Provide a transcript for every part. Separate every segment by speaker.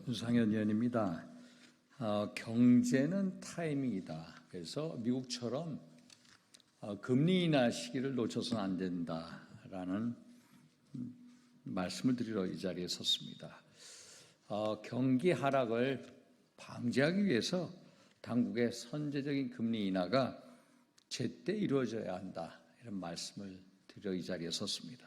Speaker 1: 윤상현 의원입니다. 경제는 타이밍이다. 그래서 미국처럼 금리 인하 시기를 놓쳐서는 안 된다라는 말씀을 드리러 이 자리에 섰습니다. 경기 하락을 방지하기 위해서 당국의 선제적인 금리 인하가 제때 이루어져야 한다. 이런 말씀을 드리러 이 자리에 섰습니다.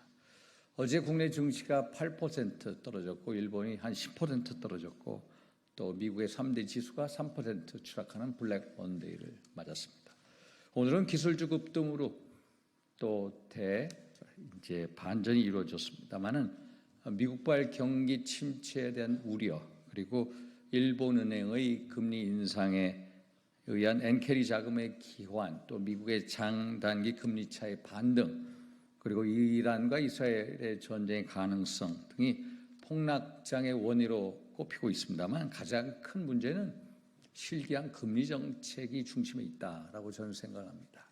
Speaker 1: 어제 국내 증시가 8% 떨어졌고 일본이 한 10% 떨어졌고 또 미국의 3대 지수가 3% 추락하는 블랙 먼데이를 맞았습니다. 오늘은 기술주 급등으로 또 이제 반전이 이루어졌습니다만은 미국발 경기 침체에 대한 우려 그리고 일본은행의 금리 인상에 의한 엔캐리 자금의 기환 또 미국의 장단기 금리 차의 반등 그리고 이란과 이스라엘의 전쟁의 가능성 등이 폭락장의 원인으로 꼽히고 있습니다만 가장 큰 문제는 실기한 금리 정책이 중심에 있다라고 저는 생각합니다.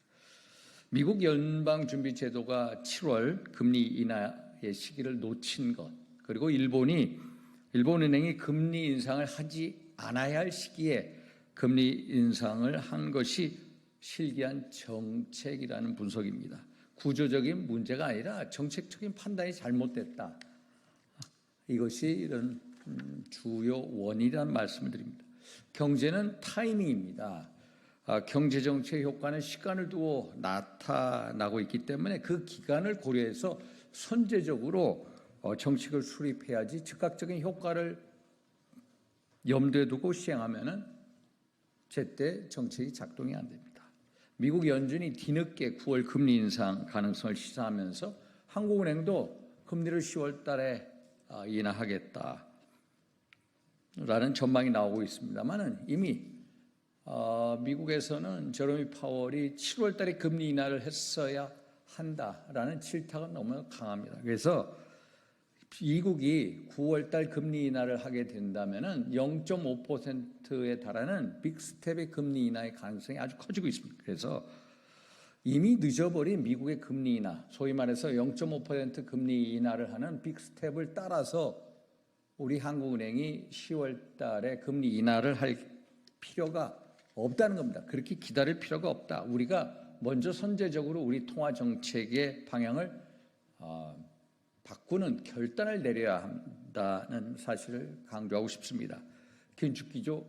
Speaker 1: 미국 연방준비제도가 7월 금리 인하의 시기를 놓친 것 그리고 일본은행이 금리 인상을 하지 않아야 할 시기에 금리 인상을 한 것이 실기한 정책이라는 분석입니다. 구조적인 문제가 아니라 정책적인 판단이 잘못됐다. 이것이 이런 주요 원인이라는 말씀을 드립니다. 경제는 타이밍입니다. 경제정책 효과는 시간을 두고 나타나고 있기 때문에 그 기간을 고려해서 선제적으로 정책을 수립해야지 즉각적인 효과를 염두에 두고 시행하면은 제때 정책이 작동이 안 됩니다. 미국 연준이 뒤늦게 9월 금리 인상 가능성을 시사하면서 한국은행도 금리를 10월 달에 인하하겠다라는 전망이 나오고 있습니다만은 이미 미국에서는 제로미 파월이 7월 달에 금리 인하를 했어야 한다라는 질타가 너무 강합니다. 그래서 미국이 9월 달 금리 인하를 하게 된다면은 0.5%에 달하는 빅스텝의 금리 인하의 가능성이 아주 커지고 있습니다. 그래서 이미 늦어버린 미국의 금리 인하, 소위 말해서 0.5% 금리 인하를 하는 빅스텝을 따라서 우리 한국은행이 10월 달에 금리 인하를 할 필요가 없다는 겁니다. 그렇게 기다릴 필요가 없다. 우리가 먼저 선제적으로 우리 통화 정책의 방향을 바꾸는 결단을 내려야 한다는 사실을 강조하고 싶습니다. 긴축기조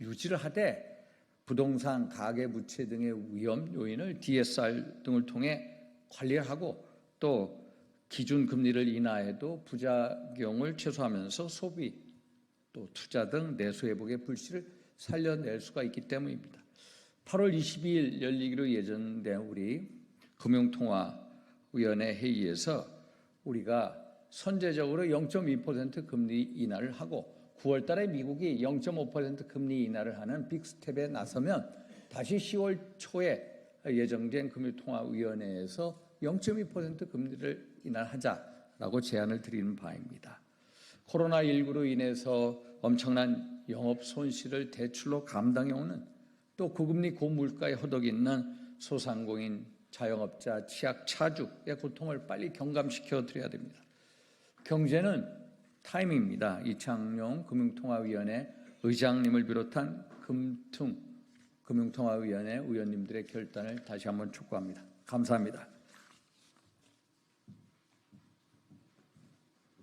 Speaker 1: 유지를 하되 부동산, 가계부채 등의 위험 요인을 DSR 등을 통해 관리하고 또 기준금리를 인하해도 부작용을 최소화하면서 소비, 또 투자 등 내수회복의 불씨를 살려낼 수가 있기 때문입니다. 8월 22일 열리기로 예정된 우리 금융통화위원회 회의에서 우리가 선제적으로 0.2% 금리 인하를 하고 9월 달에 미국이 0.5% 금리 인하를 하는 빅스텝에 나서면 다시 10월 초에 예정된 금융통화위원회에서 0.2% 금리를 인하하자라고 제안을 드리는 바입니다. 코로나19로 인해서 엄청난 영업 손실을 대출로 감당해오는 또 고금리 고물가에 허덕이는 소상공인 자영업자, 취약, 차주의 고통을 빨리 경감시켜 드려야 됩니다. 경제는 타이밍입니다. 이창용 금융통화위원회 의장님을 비롯한 금융통화위원회 의원님들의 결단을 다시 한번 촉구합니다. 감사합니다.